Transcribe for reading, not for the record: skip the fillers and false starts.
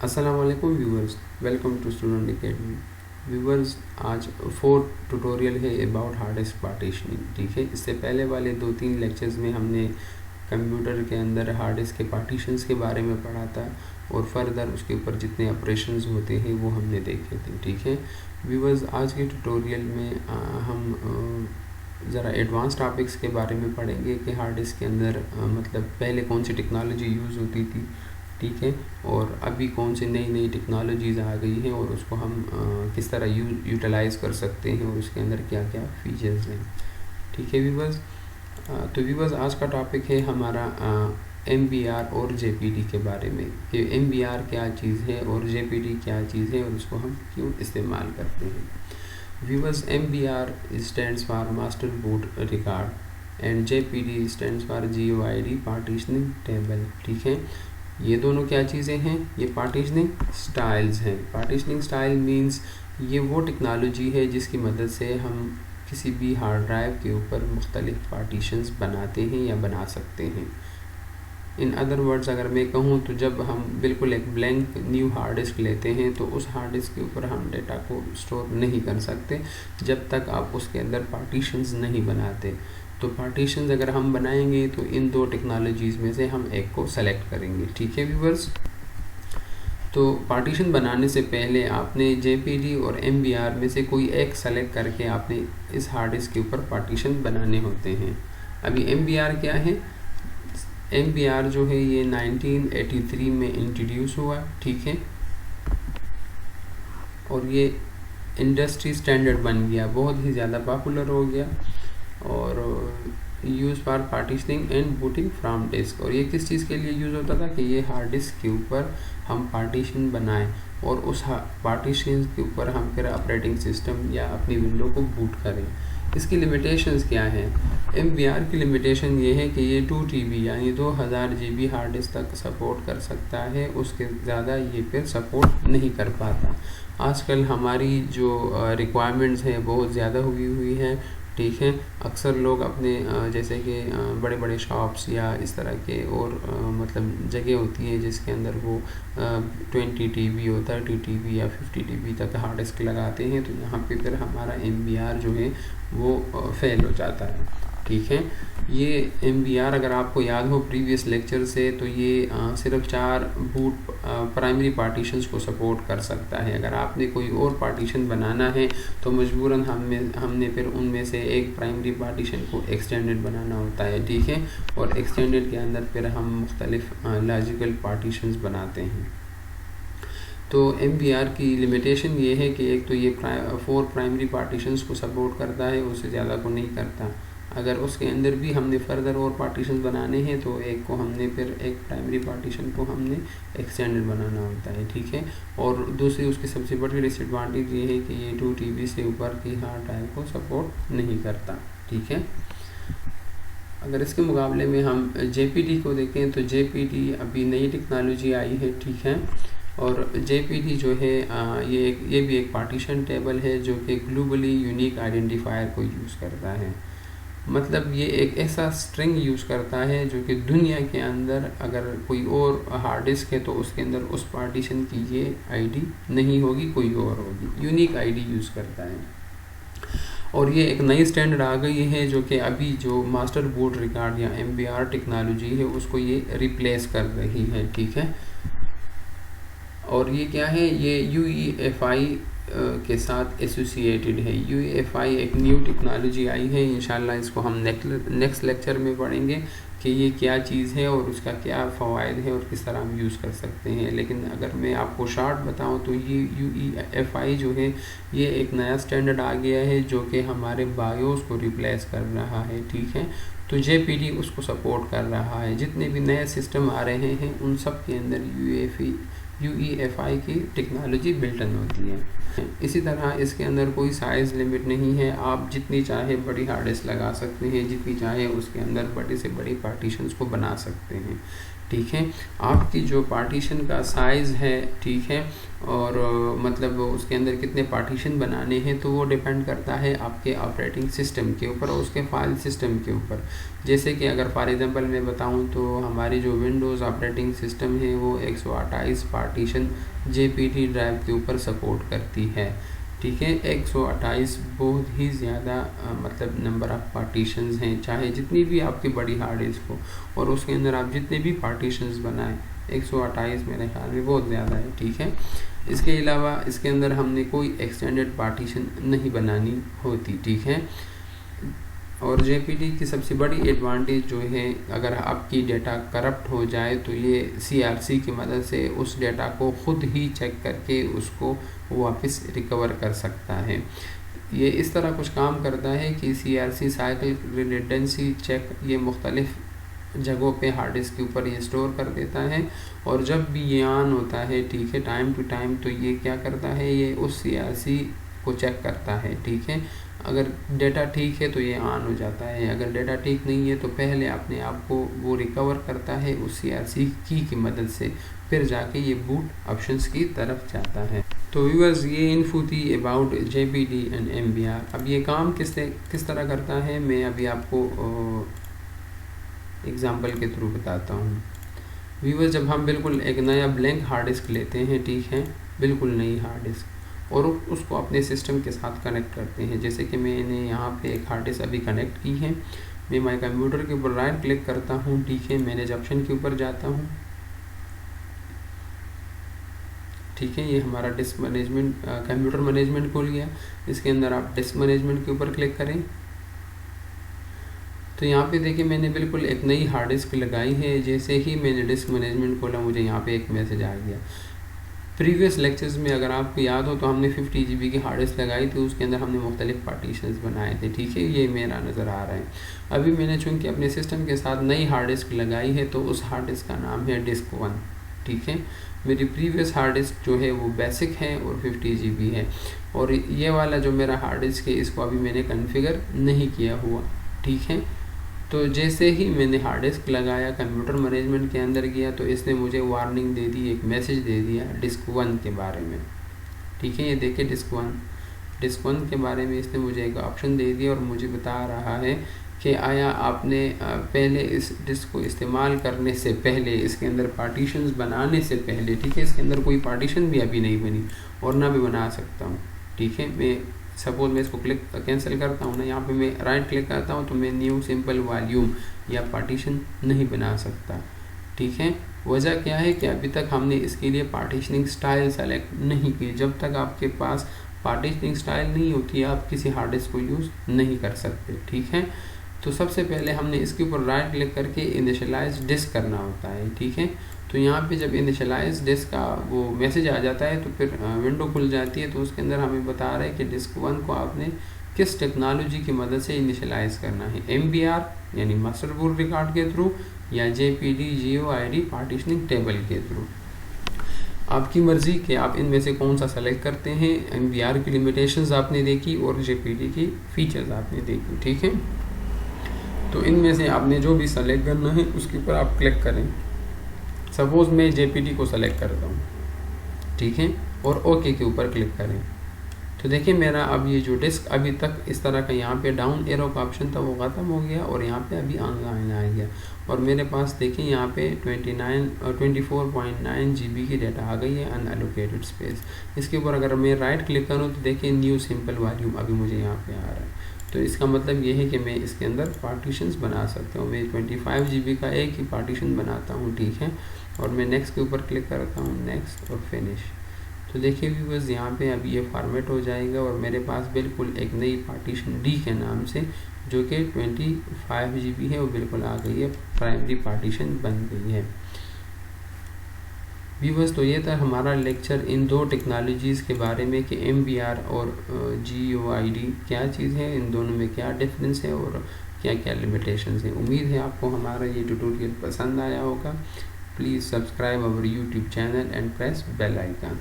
अस्सलाम वालेकुम viewers, welcome to student academy. Viewers, आज 4 ट्यूटोरियल है अबाउट हार्ड डिस्क पार्टीशनिंग। ठीक है, इससे पहले वाले 2-3 लेक्चर्स में हमने कंप्यूटर के अंदर हार्ड डिस्क के पार्टीशंस के बारे में पढ़ा था और फर्दर उसके ऊपर जितने ऑपरेशंस होते हैं वो हमने देखे थे। ठीक है व्यूवर्स, आज के ट्यूटोरियल में हम ज़रा एडवांस टॉपिक्स के बारे में पढ़ेंगे कि हार्ड डिस्क के अंदर मतलब पहले कौन सी टेक्नोलॉजी यूज़ होती थी, ठीक है, और अभी कौन सी नई नई टेक्नोलॉजीज़ आ गई हैं और उसको हम किस तरह यूटिलाइज़ कर सकते हैं और उसके अंदर क्या क्या फीचर्स हैं। ठीक है व्यूवर्स, तो व्यूवर्स आज का टॉपिक है हमारा MBR और JPD के बारे में कि MBR क्या चीज़ है और JPD क्या चीज़ है और उसको हम क्यों इस्तेमाल करते हैं। Viewers, MBR stands for master board record and JPD stands for GOID partitioning table. ठीक है, ये दोनों क्या चीज़ें हैं? ये पार्टीशनिंग स्टाइल्स हैं। पार्टीशनिंग स्टाइल मींस ये वो टेक्नोलॉजी है जिसकी मदद से हम किसी भी हार्ड ड्राइव के ऊपर मुख्तलिफ पार्टीशंस बनाते हैं या बना सकते हैं। इन अदर वर्ड्स अगर मैं कहूँ तो जब हम बिल्कुल एक ब्लैंक न्यू हार्ड डिस्क लेते हैं तो उस हार्ड डिस्क के ऊपर हम डेटा को स्टोर नहीं कर सकते जब तक आप उसके अंदर पार्टीशंस नहीं बनाते। तो पार्टीशंस अगर हम बनाएंगे तो इन दो टेक्नोलॉजीज़ में से हम एक को सेलेक्ट करेंगे। ठीक है व्यूवर्स, तो पार्टीशन बनाने से पहले आपने JPD और MBR में से कोई एक सेलेक्ट करके आपने इस हार्ड डिस्क के ऊपर पार्टीशन बनाने होते हैं। अभी MBR क्या है? MBR जो है ये 1983 में इंट्रोड्यूस हुआ, ठीक है, और ये इंडस्ट्री स्टैंडर्ड बन गया, बहुत ही ज़्यादा पॉपुलर हो गया और use for partitioning and booting from disk. और ये किस चीज़ के लिए यूज़ होता था कि ये हार्ड डिस्क के ऊपर हम पार्टीशन बनाएं और उस पार्टीशन के ऊपर हम फिर ऑपरेटिंग सिस्टम या अपनी विंडो को बूट करें। इसकी लिमिटेशंस क्या हैं? MBR की लिमिटेशन ये है कि ये 2 TB यानी 2000 GB हार्ड डिस्क तक सपोर्ट कर सकता है, उसके ज़्यादा ये फिर सपोर्ट नहीं कर पाता। आजकल हमारी जो रिक्वायरमेंट्स हैं बहुत ज़्यादा हुई है, ठीक है। अक्सर लोग अपने जैसे कि बड़े बड़े शॉप्स या इस तरह के और मतलब जगह होती है जिसके अंदर वो 20 TB और 30 TB या 50 TB तक हार्ड डिस्क लगाते हैं, तो यहाँ पे फिर हमारा MBR जो है वो फेल हो जाता है। ठीक है, ये MBR अगर आपको याद हो प्रीवियस लेक्चर से तो ये सिर्फ 4 बूट प्राइमरी पार्टीशंस को सपोर्ट कर सकता है। अगर आपने कोई और पार्टीशन बनाना है तो मजबूरन हमने फिर उनमें से एक प्राइमरी पार्टीशन को एक्सटेंडेड बनाना होता है, ठीक है, और एक्सटेंडेड के अंदर फिर हम मुख्तलिफ लॉजिकल पार्टीशंस बनाते हैं। तो MBR की लिमिटेशन ये है कि एक तो ये 4 प्राइमरी पार्टीशंस को सपोर्ट करता है, उससे ज़्यादा को नहीं करता। अगर उसके अंदर भी हमने फर्दर और पार्टीशन बनाने हैं तो एक को हमने फिर एक प्राइमरी पार्टीशन को हमने एक्सटेंडेड बनाना होता है, ठीक है। और दूसरी उसकी सबसे बड़ी डिसएडवांटेज ये है कि ये 2 TB से ऊपर की हार्ड ड्राइव को सपोर्ट नहीं करता, ठीक है। अगर इसके मुकाबले में हम JPD को देखें तो JPD अभी नई टेक्नोलॉजी आई है, ठीक है, और JPD जो है ये भी एक पार्टीशन टेबल है जो कि ग्लोबली यूनिक आइडेंटिफायर को यूज़ करता है। मतलब ये एक ऐसा स्ट्रिंग यूज़ करता है जो कि दुनिया के अंदर अगर कोई और हार्ड डिस्क है तो उसके अंदर उस पार्टीशन की ये ID नहीं होगी, कोई और होगी, यूनिक ID यूज़ करता है। और ये एक नई स्टैंडर्ड आ गई है जो कि अभी जो मास्टर बोर्ड रिकॉर्ड या MBR टेक्नोलॉजी है उसको ये रिप्लेस कर रही है, ठीक है। और ये क्या है? ये UEFI के साथ एसोसिएटेड है। UEFI एक न्यू टेक्नोलॉजी आई है, इंशाल्लाह इसको हम नेक्स्ट लेक्चर में पढ़ेंगे कि ये क्या चीज़ है और उसका क्या फ़वाइद है और किस तरह हम यूज़ कर सकते हैं। लेकिन अगर मैं आपको शॉर्ट बताऊं तो ये UEFI जो है ये एक नया स्टैंडर्ड आ गया है जो कि हमारे बायोस को रिप्लेस कर रहा है, ठीक है। तो JPD उसको सपोर्ट कर रहा है। जितने भी नए सिस्टम आ रहे हैं उन सब के अंदर UEFI की टेक्नोलॉजी बिल्टन होती है। इसी तरह इसके अंदर कोई साइज़ लिमिट नहीं है, आप जितनी चाहे बड़ी हार्ड डिस्क लगा सकते हैं, जितनी चाहे उसके अंदर बड़े से बड़ी पार्टीशंस को बना सकते हैं, ठीक है। आपकी जो पार्टीशन का साइज़ है, ठीक है, और मतलब उसके अंदर कितने पार्टीशन बनाने हैं, तो वो डिपेंड करता है आपके ऑपरेटिंग सिस्टम के ऊपर और उसके फाइल सिस्टम के ऊपर। जैसे कि अगर फॉर एग्जांपल मैं बताऊं तो हमारी जो विंडोज़ ऑपरेटिंग सिस्टम है वो 128 पार्टीशन JPD ड्राइव के ऊपर सपोर्ट करती है, ठीक है। 128 बहुत ही ज़्यादा मतलब नंबर ऑफ़ पार्टीशंस हैं, चाहे जितनी भी आपकी बड़ी हार्ड डिस्क हो और उसके अंदर आप जितने भी पार्टीशंस बनाएं, 128 मेरे ख्याल में बहुत ज़्यादा है, ठीक है। इसके अलावा इसके अंदर हमने कोई एक्सटेंडेड पार्टीशन नहीं बनानी होती, ठीक है। और JPD की सबसे बड़ी एडवांटेज जो है, अगर आपकी डेटा करप्ट हो जाए तो ये CRC की मदद से उस डेटा को ख़ुद ही चेक करके उसको वापस रिकवर कर सकता है। ये इस तरह कुछ काम करता है कि CRC साइकिल रिडंडेंसी चेक ये मुख्तलिफ जगहों पे हार्ड डिस्क के ऊपर ये स्टोर कर देता है, और जब भी ये ऑन होता है, ठीक है, टाइम टू टाइम, तो ये क्या करता है, ये उस CRC को चेक करता है, ठीक है। अगर डेटा ठीक है तो ये ऑन हो जाता है, अगर डेटा ठीक नहीं है तो पहले अपने आप को वो रिकवर करता है उस CRC की मदद से, फिर जाके ये बूट ऑप्शंस की तरफ जाता है। तो व्यूअर्स, ये इन्फो थी अबाउट JPD एंड MBR। अब ये काम किस तरह करता है मैं अभी आपको एग्जांपल के थ्रू बताता हूँ। व्यूअर्स, जब हम बिल्कुल एक नया ब्लैंक हार्ड डिस्क लेते हैं, ठीक है, बिल्कुल नई हार्ड डिस्क, और उसको अपने सिस्टम के साथ कनेक्ट करते हैं, जैसे कि मैंने यहाँ पे एक हार्ड डिस्क अभी कनेक्ट की है, मैं माई कंप्यूटर के ऊपर राइट क्लिक करता हूँ, ठीक है, मैनेज ऑप्शन के ऊपर जाता हूँ, ठीक है, ये हमारा डिस्क मैनेजमेंट कंप्यूटर मैनेजमेंट खुल गया। इसके अंदर आप डिस्क मैनेजमेंट के ऊपर क्लिक करें तो यहाँ पे देखिए मैंने बिल्कुल एक नई हार्ड डिस्क लगाई है। जैसे ही मैंने डिस्क मैनेजमेंट खोला, मुझे यहाँ पे एक मैसेज आ गया। प्रीवियस लेक्चर्स में अगर आपको याद हो तो हमने 50 GB की हार्ड डिस्क लगाई थी, उसके अंदर हमने मुख्तलिफ पार्टीशंस बनाए थे, ठीक है, ये मेरा नज़र आ रहा है। अभी मैंने चूँकि अपने सिस्टम के साथ नई हार्ड डिस्क लगाई है तो उस हार्ड डिस्क का नाम है डिस्क 1, ठीक है। मेरी प्रीवियस हार्ड डिस्क जो है वो बेसिक है और 50 GB है, और ये वाला जो मेरा हार्ड डिस्क है इसको अभी मैंने कॉन्फ़िगर नहीं किया हुआ, ठीक है। तो जैसे ही मैंने हार्ड डिस्क लगाया, कंप्यूटर मैनेजमेंट के अंदर गया, तो इसने मुझे वार्निंग दे दी, एक मैसेज दे दिया डिस्क 1 के बारे में, ठीक है। ये देखिए डिस्क 1 के बारे में इसने मुझे एक ऑप्शन दे दिया और मुझे बता रहा है कि आया आपने पहले इस डिस्क को इस्तेमाल करने से पहले, इसके अंदर पार्टीशंस बनाने से पहले, ठीक है, इसके अंदर कोई पार्टीशन भी अभी नहीं बनी और ना भी बना सकता हूँ, ठीक है। मैं सपोज मैं इसको क्लिक कैंसिल करता हूँ ना, यहाँ पे मैं राइट क्लिक करता हूँ तो मैं न्यू सिंपल वॉल्यूम या पार्टीशन नहीं बना सकता, ठीक है। वजह क्या है कि अभी तक हमने इसके लिए पार्टीशनिंग स्टाइल सेलेक्ट नहीं की। जब तक आपके पास पार्टीशनिंग स्टाइल नहीं होती आप किसी हार्ड डिस्क को यूज़ नहीं कर सकते, ठीक है। तो सबसे पहले हमने इसके ऊपर राइट क्लिक करके इनिशियलाइज डिस्क करना होता है, ठीक है। तो यहाँ पे जब इनिशियलाइज डिस्क का वो मैसेज आ जाता है तो फिर विंडो खुल जाती है, तो उसके अंदर हमें बता रहा है कि डिस्क 1 को आपने किस टेक्नोलॉजी की मदद से इनिशियलाइज करना है, MBR यानी मास्टर बूट रिकॉर्ड के थ्रू या JPD GOID पार्टीशनिंग टेबल के थ्रू। आपकी मर्ज़ी कि आप इनमें से कौन सा सेलेक्ट करते हैं। MBR की लिमिटेशंस आपने देखी और JPD की फीचर्स आपने देखी, ठीक है। तो इनमें से आपने जो भी सेलेक्ट करना है उसके ऊपर आप क्लिक करें। सपोज़ मैं JPD को सेलेक्ट करता हूँ, ठीक है, और ओके के ऊपर क्लिक करें। तो देखिए मेरा अब ये जो डिस्क अभी तक इस तरह का यहाँ पे डाउन एरो का ऑप्शन था वो ख़त्म हो गया और यहाँ पे अभी ऑनलाइन आ गया, और मेरे पास देखिए यहाँ पे 24.9 GB की डेटा आ गई है अनएलोकेटेड स्पेस। इसके ऊपर अगर मैं राइट क्लिक करूँ तो देखिए न्यू सिंपल वॉल्यूम अभी मुझे यहाँ पे आ रहा है। तो इसका मतलब ये है कि मैं इसके अंदर पार्टीशंस बना सकता हूँ। मैं 25 GB का एक ही पार्टीशन बनाता हूँ, ठीक है, और मैं नेक्स्ट के ऊपर क्लिक करता हूँ, नेक्स्ट और फिनिश। तो देखिए व्यूअर्स यहाँ पे अभी ये फॉर्मेट हो जाएगा और मेरे पास बिल्कुल एक नई पार्टीशन D के नाम से जो कि 25 GB है वो बिल्कुल आ गई है, प्राइमरी पार्टीशन बन गई है। व्यूअर्स, तो ये था हमारा लेक्चर इन दो टेक्नोलॉजीज़ के बारे में कि MBR और GOID क्या चीज़ है, इन दोनों में क्या डिफरेंस है और क्या क्या लिमिटेशंस हैं। उम्मीद है आपको हमारा ये ट्यूटोरियल पसंद आया होगा। Please subscribe our YouTube channel and press bell icon.